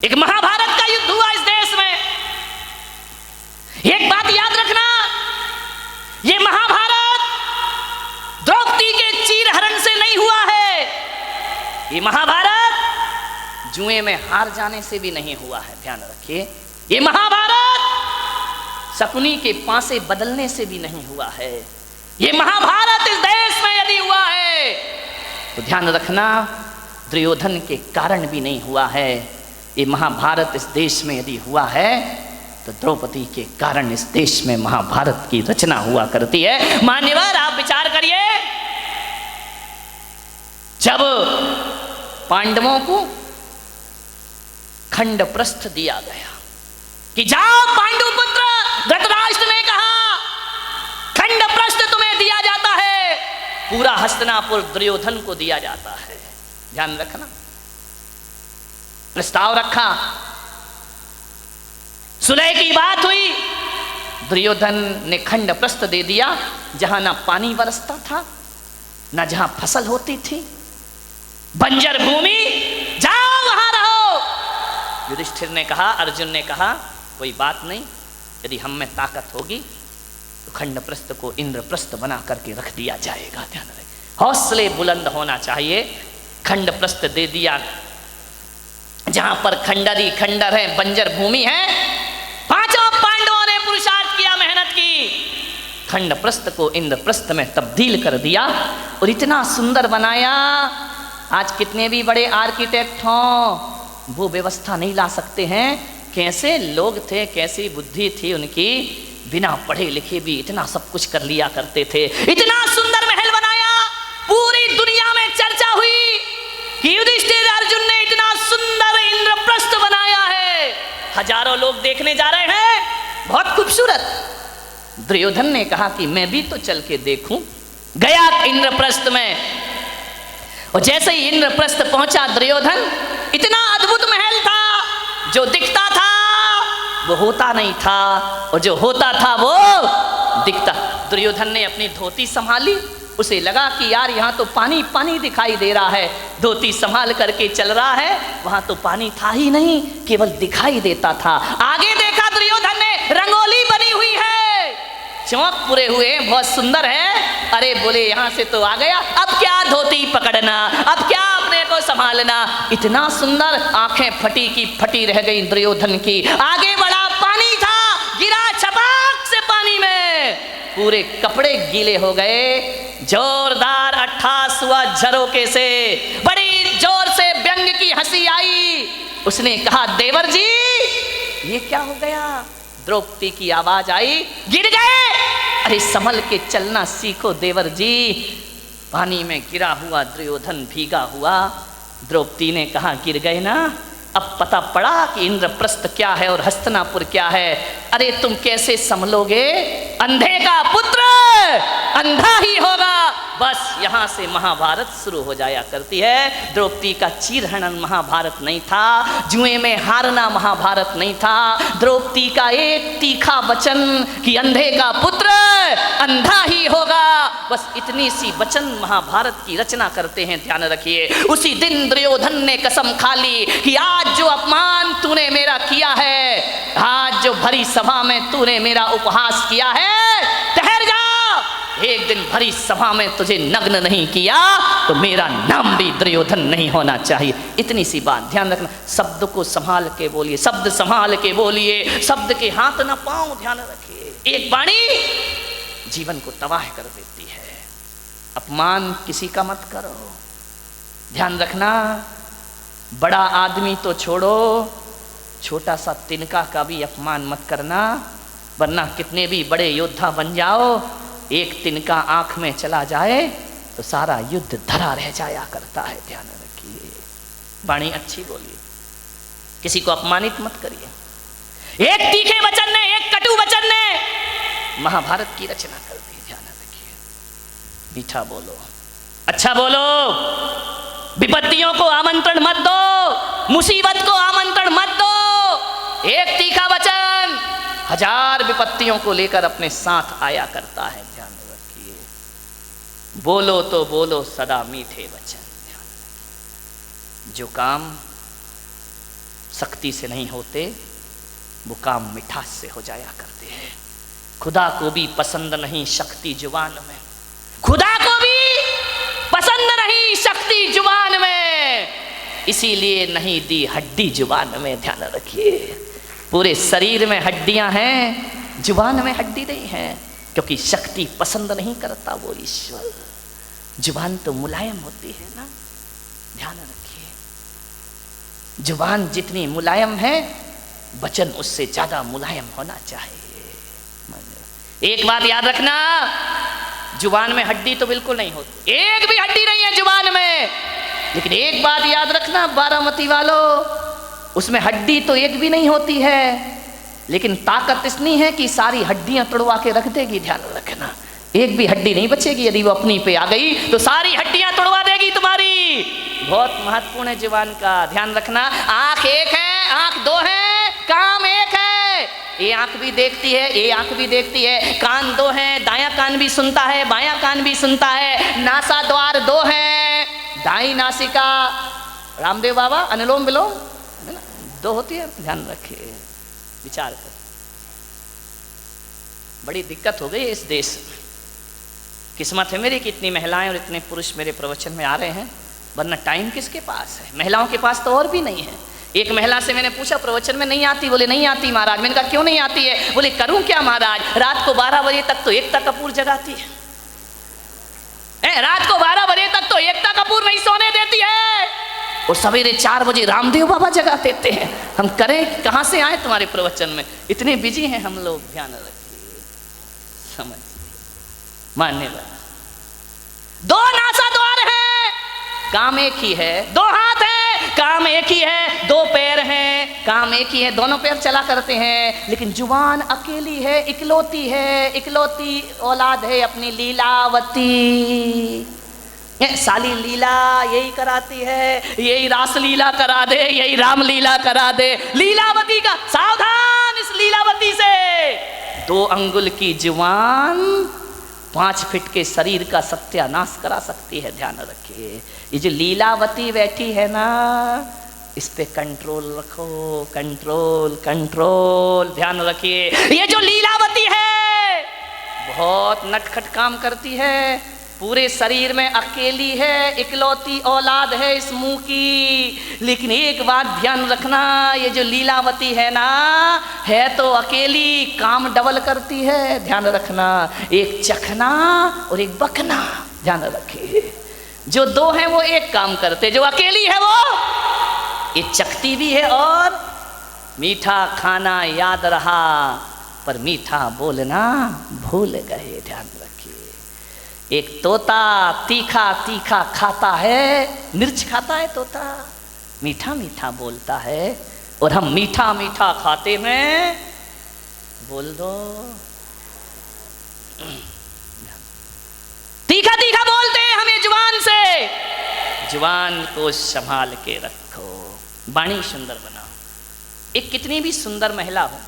एक महाभारत का युद्ध हुआ इस देश में। एक बात याद रखना, ये महाभारत द्रौपदी के चीरहरण से नहीं हुआ है। ये महाभारत जुए में हार जाने से भी नहीं हुआ है, ध्यान रखिए। ये महाभारत शकुनी के पासे बदलने से भी नहीं हुआ है। ये महाभारत इस देश में यदि हुआ है तो ध्यान रखना दुर्योधन के कारण भी नहीं हुआ है। ये महाभारत इस देश में यदि हुआ है तो द्रौपदी के कारण इस देश में महाभारत की रचना हुआ करती है। मान्यवर, आप विचार करिए, जब पांडवों को खंडप्रस्थ दिया गया कि जाओ पांडुपुत्र, धृतराष्ट्र ने कहा खंडप्रस्थ तुम्हें दिया जाता है, पूरा हस्तिनापुर दुर्योधन को दिया जाता है। ध्यान रखना, प्रस्ताव रखा, सुलह की बात हुई, दुर्योधन ने खंडप्रस्थ दे दिया। जहां ना पानी बरसता था, ना जहां फसल होती थी, बंजर भूमि, जाओ वहां रहो। युधिष्ठिर ने कहा, अर्जुन ने कहा, कोई बात नहीं, यदि हम में ताकत होगी तो खंडप्रस्थ को इंद्रप्रस्थ बना करके रख दिया जाएगा। ध्यान रखें, हौसले बुलंद होना चाहिए। खंडप्रस्थ दे दिया, जहां पर खंडरी खंडर है, बंजर भूमि है। पांचों पांडवों ने पुरुषार्थ किया, मेहनत की, खंडप्रस्थ को इंद्रप्रस्थ में तब्दील कर दिया और इतना सुंदर बनाया। आज कितने भी बड़े आर्किटेक्ट हों, वो व्यवस्था नहीं ला सकते हैं। कैसे लोग थे, कैसी बुद्धि थी उनकी, बिना पढ़े लिखे भी इतना सब कुछ कर लिया करते थे। इतना सुंदर महल बनाया, पूरी दुनिया में चर्चा हुई कि युधिष्ठिर अर्जुन ने इतना सुंदर इंद्रप्रस्थ बनाया है, हजारों लोग देखने जा रहे हैं, बहुत खूबसूरत। दुर्योधन ने कहा कि मैं भी तो चल के देखूं। गया इंद्रप्रस्थ में, और जैसे ही इंद्रप्रस्थ पहुंचा दुर्योधन, इतना अद्भुत महल था, जो दिखता था वो होता नहीं था, और जो होता था वो दिखता। दुर्योधन ने अपनी धोती संभाली, उसे लगा कि यार यहाँ तो पानी पानी दिखाई दे रहा है। धोती संभाल करके चल रहा है, वहां तो पानी था ही नहीं, केवल दिखाई देता था। आगे देखा दुर्योधन ने, रंगोली बनी हुई है, चौक पूरे हुए, बहुत सुंदर है। अरे बोले, यहाँ से तो आ गया, अब क्या धोती पकड़ना, अब क्या अपने को संभालना। इतना सुंदर, आंखें फटी की फटी रह गई दुर्योधन की। आगे बढ़ा, पानी था, गिरा छपाक से पानी में, पूरे कपड़े गीले हो गए। जोरदार अट्ठास हुआ झरोके से, बड़ी जोर से व्यंग की हंसी आई। उसने कहा, देवर जी ये क्या हो गया। द्रौपदी की आवाज आई, गिर गए। अरे संभल के चलना सीखो देवर जी। पानी में गिरा हुआ दुर्योधन भीगा हुआ। द्रौपदी ने कहा, गिर गए ना, अब पता पड़ा कि इंद्रप्रस्थ क्या है और हस्तिनापुर क्या है। अरे तुम कैसे संभलोगे, अंधे का पुत्र अंधा ही होगा। बस यहां से महाभारत शुरू हो जाया करती है। द्रौपदी का चीरहरण महाभारत नहीं था, जुए में हारना महाभारत नहीं था। द्रौपदी का एक तीखा वचन कि अंधे का पुत्र अंधा ही होगा, बस इतनी सी वचन महाभारत की रचना करते हैं। ध्यान रखिए, उसी दिन दुर्योधन ने कसम खा ली कि आज जो अपमान तूने मेरा किया है, आज जो भरी सभा में तूने मेरा उपहास किया है, ठहर जा, एक दिन भरी सभा में तुझे नग्न नहीं किया तो मेरा नाम भी दुर्योधन नहीं होना चाहिए। इतनी सी बात ध्यान रखना। शब्द को संभाल के बोलिए, शब्द संभाल के बोलिए, शब्द के हाथ ना पाओ। ध्यान रखिए, एक वाणी जीवन को तबाह कर देती है। अपमान किसी का मत करो। ध्यान रखना, बड़ा आदमी तो छोड़ो, छोटा सा तिनका का भी अपमान मत करना, वरना कितने भी बड़े योद्धा बन जाओ, एक तिनका आंख में चला जाए तो सारा युद्ध धरा रह जाया करता है। ध्यान रखिए, वाणी अच्छी बोलिए, किसी को अपमानित मत करिए। एक तीखे वचन ने, एक कटु वचन ने महाभारत की रचना कर दी। ध्यान रखिए, मीठा बोलो, अच्छा बोलो, विपत्तियों को आमंत्रण मत दो, मुसीबत को आमंत्रण मत दो। एक तीखा वचन हजार विपत्तियों को लेकर अपने साथ आया करता है। ध्यान रखिए, बोलो तो बोलो सदा मीठे वचन। ध्यान रखिए, जो काम शक्ति से नहीं होते, वो काम मिठास से हो जाया करते हैं। खुदा को भी पसंद नहीं शक्ति जुबान में, खुदा को भी पसंद नहीं शक्ति जुबान में, इसीलिए नहीं दी हड्डी जुबान में। ध्यान रखिए, पूरे शरीर में हड्डियां हैं, जुबान में हड्डी नहीं है, क्योंकि शक्ति पसंद नहीं करता वो ईश्वर। जुबान तो मुलायम होती है ना, ध्यान रखिए। जुबान जितनी मुलायम है, वचन उससे ज्यादा मुलायम होना चाहिए। एक बात याद रखना, जुबान में हड्डी तो बिल्कुल नहीं होती, एक भी हड्डी नहीं है जुबान में। लेकिन एक बात याद रखना बारामती वालों, उसमें हड्डी तो एक भी नहीं होती है, लेकिन ताकत इतनी है कि सारी हड्डियां तोड़वा के रख देगी। ध्यान रखना, एक भी हड्डी नहीं बचेगी। यदि वो अपनी पे आ गई तो सारी हड्डियां तोड़वा देगी तुम्हारी। बहुत महत्वपूर्ण है जुबान का, ध्यान रखना। आंख एक है, आंख दो है, काम एक है। ये आंख भी देखती है, ये आंख भी देखती है। कान दो हैं, दायां कान भी सुनता है, बायां कान भी सुनता है। नासा द्वार दो हैं, दाई नासिका, रामदेव बाबा अनुलोम विलोम दो होती है। ध्यान रखिए, विचार कर। बड़ी दिक्कत हो गई इस देश में। किस्मत है मेरी कि इतनी महिलाएं और इतने पुरुष मेरे प्रवचन में आ रहे हैं, वरना टाइम किसके पास है? महिलाओं के पास तो और भी नहीं है। एक महिला से मैंने पूछा प्रवचन में नहीं आती, बोले नहीं आती महाराज। मैंने कहा क्यों नहीं आती है? बोले करूं क्या महाराज, रात को 12 बजे तक तो एकता कपूर जगाती है। रात को 12 बजे तक तो एकता कपूर नहीं सोने देती है, और सवेरे 4 बजे रामदेव बाबा जगा देते हैं। हम करें, कहां से आए तुम्हारे प्रवचन में? इतने बिजी हैं हम लोग। ध्यान रखिए, समझ मान्यवर। दो नासा द्वार है, काम एक ही है। दो हाथ है, काम एक ही है। दो पैर हैं, काम एक ही है, दोनों पैर चला करते हैं। लेकिन जुबान अकेली है, इकलौती है, इकलौती औलाद है अपनी लीलावती। साली लीला यही कराती है, यही रास लीला करा दे, यही राम लीला करा दे। लीलावती का सावधान इस लीलावती से। 2 अंगुल की जुबान 5 फीट के शरीर का सत्यानाश करा सकती है। ध्यान रखिए, ये जो लीलावती बैठी है ना, इस पे कंट्रोल रखो, कंट्रोल कंट्रोल। ध्यान रखिए, ये जो लीलावती है बहुत नटखट काम करती है। पूरे शरीर में अकेली है, इकलौती औलाद है इस मुंह की। लेकिन एक बात ध्यान रखना, ये जो लीलावती है ना, है तो अकेली, काम डबल करती है। ध्यान रखना, एक चखना और एक बकना। ध्यान रखिए, जो 2 हैं वो एक काम करते, जो अकेली है वो ये चखती भी है। और मीठा खाना याद रहा, पर मीठा बोलना भूल गए। ध्यान रखिए, एक तोता तीखा तीखा खाता है, मिर्च खाता है तोता, मीठा मीठा बोलता है। और हम मीठा मीठा खाते हैं, बोल दो तीखा तीखा बोलते हैं हमें जुबान से। जुबान को संभाल के रखो, वाणी सुंदर बनाओ। एक कितनी भी सुंदर महिला हो,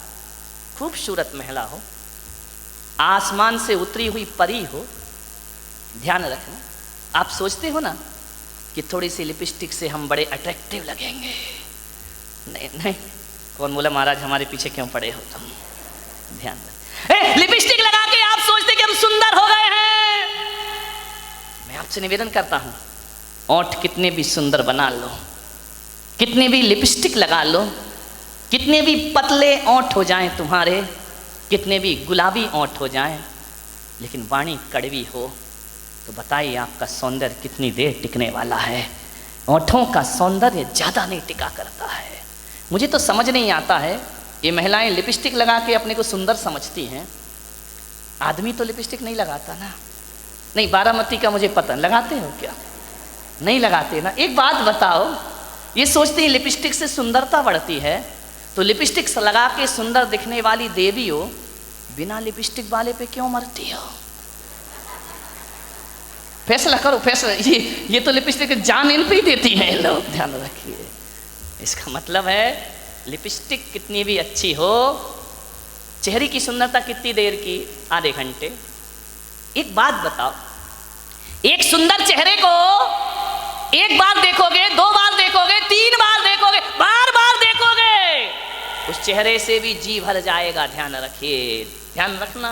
खूबसूरत महिला हो, आसमान से उतरी हुई परी हो, ध्यान रखना, आप सोचते हो ना कि थोड़ी सी लिपस्टिक से हम बड़े अट्रैक्टिव लगेंगे। नहीं नहीं, कौन बोला महाराज हमारे पीछे क्यों पड़े हो तुम? ध्यान रख, लिपस्टिक लगा के आप सोचते कि हम सुंदर हो गए हैं। मैं आपसे निवेदन करता हूं, ओंठ कितने भी सुंदर बना लो, कितने भी लिपस्टिक लगा लो, कितने भी पतले ओंठ हो जाएं तुम्हारे, कितने भी गुलाबी ओंठ हो जाएं, लेकिन वाणी कड़वी हो तो बताइए आपका सौंदर्य कितनी देर टिकने वाला है? ओंठों का सौंदर्य ज़्यादा नहीं टिका करता है। मुझे तो समझ नहीं आता है, ये महिलाएं लिपस्टिक लगा के अपने को सुंदर समझती हैं, आदमी तो लिपस्टिक नहीं लगाता ना। नहीं, बारामती का मुझे पता, लगाते हो क्या? नहीं लगाते ना। एक बात बताओ, ये सोचती है लिपस्टिक से सुंदरता बढ़ती है, तो लिपस्टिक लगा के सुंदर दिखने वाली देवी हो, बिना लिपस्टिक वाले पे क्यों मरती हो? फैसला करो, फैसला। ये तो लिपस्टिक जान इन पे ही देती हैं लोग। ध्यान रखिए, इसका मतलब है लिपस्टिक कितनी भी अच्छी हो, चेहरे की सुंदरता कितनी देर की? आधे घंटे। एक बात बताओ, एक सुंदर चेहरे को एक बार देखोगे, 2 बार देखोगे, 3 बार देखोगे, बार बार देखोगे, उस चेहरे से भी जी भर जाएगा। ध्यान रखिए, ध्यान रखना।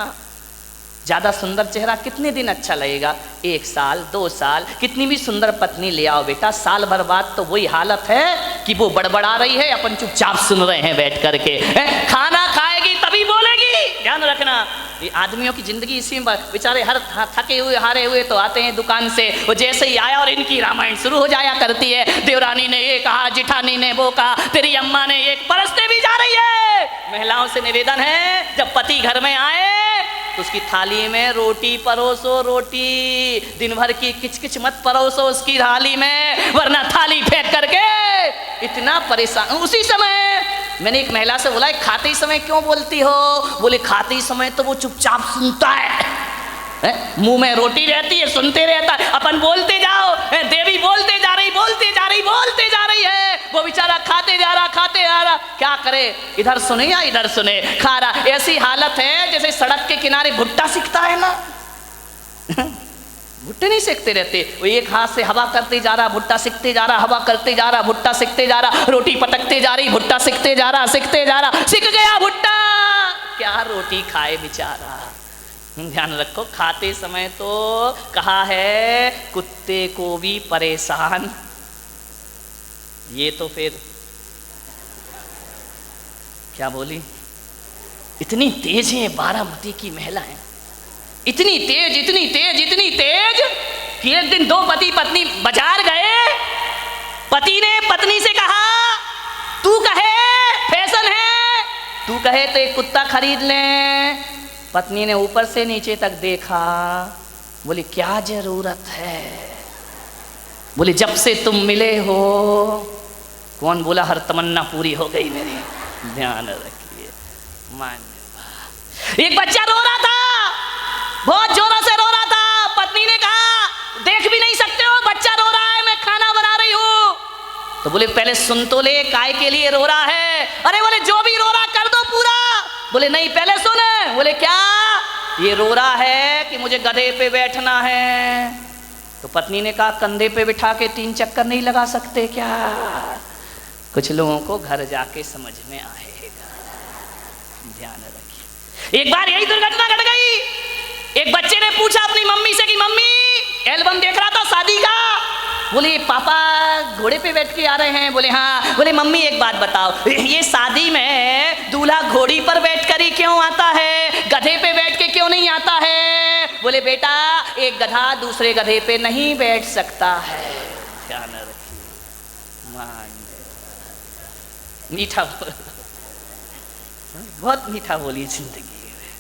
ज्यादा सुंदर चेहरा कितने दिन अच्छा लगेगा? 1 साल 2 साल। कितनी भी सुंदर पत्नी ले आओ बेटा, साल भर बाद तो वही हालत है कि वो बड़बड़ा रही है, अपन चुपचाप सुन रहे हैं बैठ करके। खाना खाएगी तभी बोलेगी। ध्यान रखना, ये आदमियों की जिंदगी इसी में। बेचारे हर थके हुए हारे हुए तो आते हैं दुकान से, वो जैसे ही आया और इनकी रामायण शुरू हो जाया करती है। देवरानी ने ये कहा, जिठानी ने वो कहा, तेरी अम्मा ने एक परसते भी जा रही है। महिलाओं से निवेदन है, जब पति घर में आए तो उसकी थाली में रोटी परोसो। रोटी दिन भर की किचकिच मत परोसो उसकी थाली में, वरना थाली फेंक करके इतना परेशान। उसी समय मैंने एक महिला से बोला, खाते समय क्यों बोलती हो? बोले खाते समय तो वो चुपचाप सुनता है, मुंह में रोटी रहती है, सुनते रहता है। अपन बोलते जाओ, देवी बोलते जा रही, बोलते जा रही, बोलते जा रही है, वो बेचारा खाते जा रहा, खाते जा रहा। क्या करे, इधर सुने या इधर सुने, खा रहा। ऐसी हालत है जैसे सड़क के किनारे भुट्टा सिकता है ना, भुट्टे नहीं सेकते रहते, वो एक हाथ से हवा करते जा रहा, भुट्टा सिकते जा रहा, हवा करते जा रहा, भुट्टा सिकते जा रहा, रोटी पटकते जा रही, भुट्टा सिकते जा रहा, सिकते जा रहा, सिक गया भुट्टा। क्या रोटी खाए बेचारा। ध्यान रखो, खाते समय तो कहा है कुत्ते को भी परेशान। ये तो फिर क्या बोली, इतनी तेज है बारामती की महिलाएं, इतनी तेज, इतनी तेज, इतनी तेज कि एक दिन 2 पति पत्नी बाजार गए। पति ने पत्नी से कहा, तू कहे फैशन है, तू कहे तो एक कुत्ता खरीद लें। पत्नी ने ऊपर से नीचे तक देखा, बोली क्या जरूरत है? बोली जब से तुम मिले हो। कौन बोला हर तमन्ना पूरी हो गई मेरी? ध्यान रखिए, मान। एक बच्चा रो रहा था, बहुत जोरों से रो रहा था। पत्नी ने कहा, देख भी नहीं सकते हो, बच्चा रो रहा है, मैं खाना बना रही हूं। तो बोले पहले सुन तो ले, काय के लिए रो रहा है? अरे बोले जो भी रो रहा कर दो पूरा। बोले नहीं पहले सुन। बोले क्या? ये रो रहा है कि मुझे गधे पे बैठना है। तो पत्नी ने कहा, कंधे पे बिठा के 3 चक्कर नहीं लगा सकते क्या? कुछ लोगों को घर जाके समझ में आएगा। ध्यान रखिए। एक बार यही दुर्घटना घट गई। एक बच्चे ने पूछा अपनी मम्मी से कि मम्मी, एल्बम देख रहा था शादी का। बोले पापा घोड़े पे बैठ के आ रहे हैं। बोले हाँ। बोले मम्मी एक बात बताओ, ये शादी में दूल्हा घोड़ी पर बैठ कर ही क्यों आता है, गधे पे बैठ के क्यों नहीं आता है? बोले बेटा, एक गधा दूसरे गधे पे नहीं बैठ सकता है। ध्यान रखिए, मान मीठा बहुत मीठा बोलिए जिंदगी में,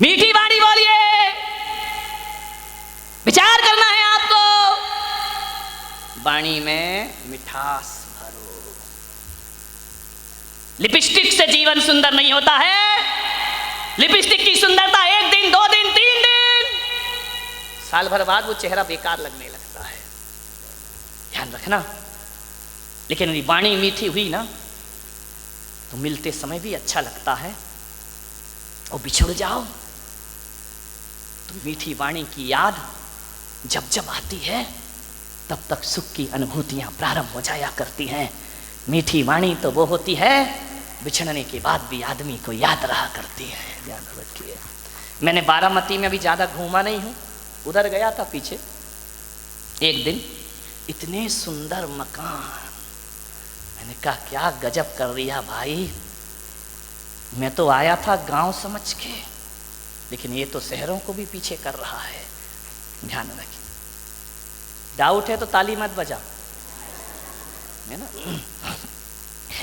मीठी बाणी बोलिए। विचार करना है आपको, वाणी में मिठास भरो। लिपस्टिक से जीवन सुंदर नहीं होता है। लिपस्टिक की सुंदरता 1 दिन 2 दिन 3 दिन, साल भर बाद वो चेहरा बेकार लगने लगता है। ध्यान रखना। लेकिन यदि वाणी मीठी हुई ना तो मिलते समय भी अच्छा लगता है, और बिछुड़ जाओ तो मीठी वाणी की याद जब जब आती है तब तक सुख की अनुभूतियां प्रारंभ हो जाया करती हैं। मीठी वाणी तो वो होती है बिछड़ने के बाद भी आदमी को याद रहा करती है। ध्यान रखिए। मैंने बारामती में अभी ज़्यादा घूमा नहीं हूँ, उधर गया था पीछे। एक दिन इतने सुंदर मकान, मैंने कहा क्या गजब कर दिया भाई। मैं तो आया था गांव समझ के, लेकिन ये तो शहरों को भी पीछे कर रहा है। ध्यान रखिए। डाउट है तो ताली मत बजाओ, है ना।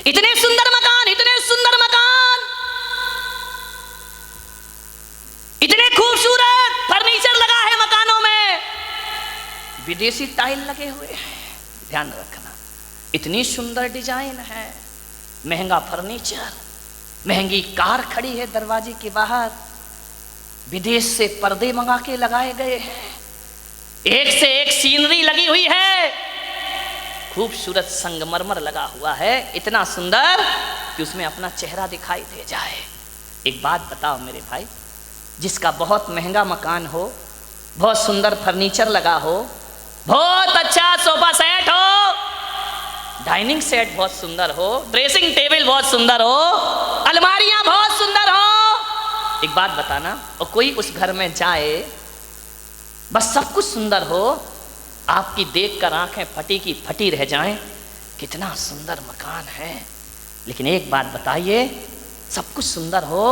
इतने सुंदर मकान, इतने सुंदर मकान, इतने खूबसूरत फर्नीचर लगा है मकानों में, विदेशी टाइल लगे हुए हैं। ध्यान रखना, इतनी सुंदर डिजाइन है, महंगा फर्नीचर, महंगी कार खड़ी है दरवाजे के बाहर, विदेश से पर्दे मंगा के लगाए गए हैं, एक से एक सीनरी लगी हुई है, खूबसूरत संगमरमर लगा हुआ है, इतना सुंदर कि उसमें अपना चेहरा दिखाई दे जाए। एक बात बताओ मेरे भाई, जिसका बहुत महंगा मकान हो, बहुत सुंदर फर्नीचर लगा हो, बहुत अच्छा सोफा सेट हो, डाइनिंग सेट बहुत सुंदर हो, ड्रेसिंग टेबल बहुत सुंदर हो, अलमारियां बहुत सुंदर हो। एक बात बताना, और कोई उस घर में जाए, बस सब कुछ सुंदर हो, आपकी देखकर आंखें फटी की फटी रह जाएं, कितना सुंदर मकान है, लेकिन एक बात बताइए, सब कुछ सुंदर हो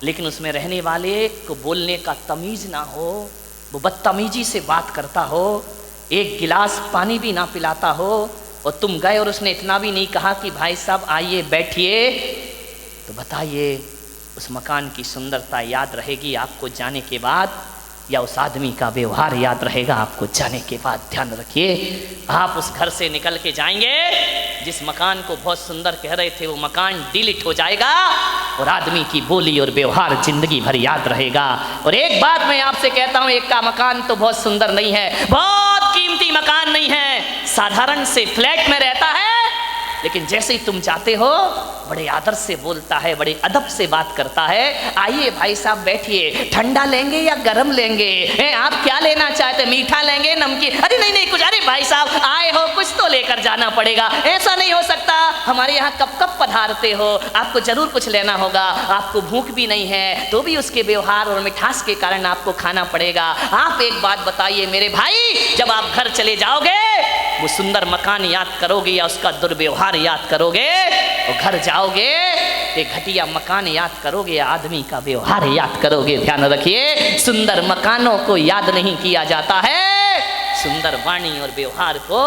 लेकिन उसमें रहने वाले को बोलने का तमीज ना हो, वो बदतमीजी से बात करता हो, एक गिलास पानी भी ना पिलाता हो, और तुम गए और उसने इतना भी नहीं कहा कि भाई साहब आइए बैठिए, तो बताइए उस मकान की सुंदरता याद रहेगी आपको जाने के बाद, या उस आदमी का व्यवहार याद रहेगा आपको जाने के बाद? ध्यान रखिए, आप उस घर से निकल के जाएंगे, जिस मकान को बहुत सुंदर कह रहे थे वो मकान डिलीट हो जाएगा, और आदमी की बोली और व्यवहार जिंदगी भर याद रहेगा। और एक बात मैं आपसे कहता हूं, एक का मकान तो बहुत सुंदर नहीं है, बहुत कीमती मकान नहीं है, साधारण से फ्लैट में रहता है, लेकिन जैसे ही तुम जाते हो बड़े आदर से बोलता है, बड़े अदब से बात करता है। आइए भाई साहब बैठिए, ठंडा लेंगे या गरम लेंगे, आप क्या लेना चाहते, मीठा लेंगे नमकीन? अरे नहीं नहीं कुछ, अरे भाई साहब आए हो कुछ तो लेकर जाना पड़ेगा, ऐसा नहीं हो सकता, हमारे यहाँ कब कब पधारते हो, आपको जरूर कुछ लेना होगा, आपको भूख भी नहीं है तो भी उसके व्यवहार और मिठास के कारण आपको खाना पड़ेगा। आप एक बात बताइए मेरे भाई, जब आप घर चले जाओगे वो सुंदर मकान याद करोगे या उसका दुर्व्यवहार याद करोगे? और घर जाओगे ये घटिया मकान याद करोगे या आदमी का व्यवहार याद करोगे? ध्यान रखिए, सुंदर मकानों को याद नहीं किया जाता है, सुंदर वाणी और व्यवहार को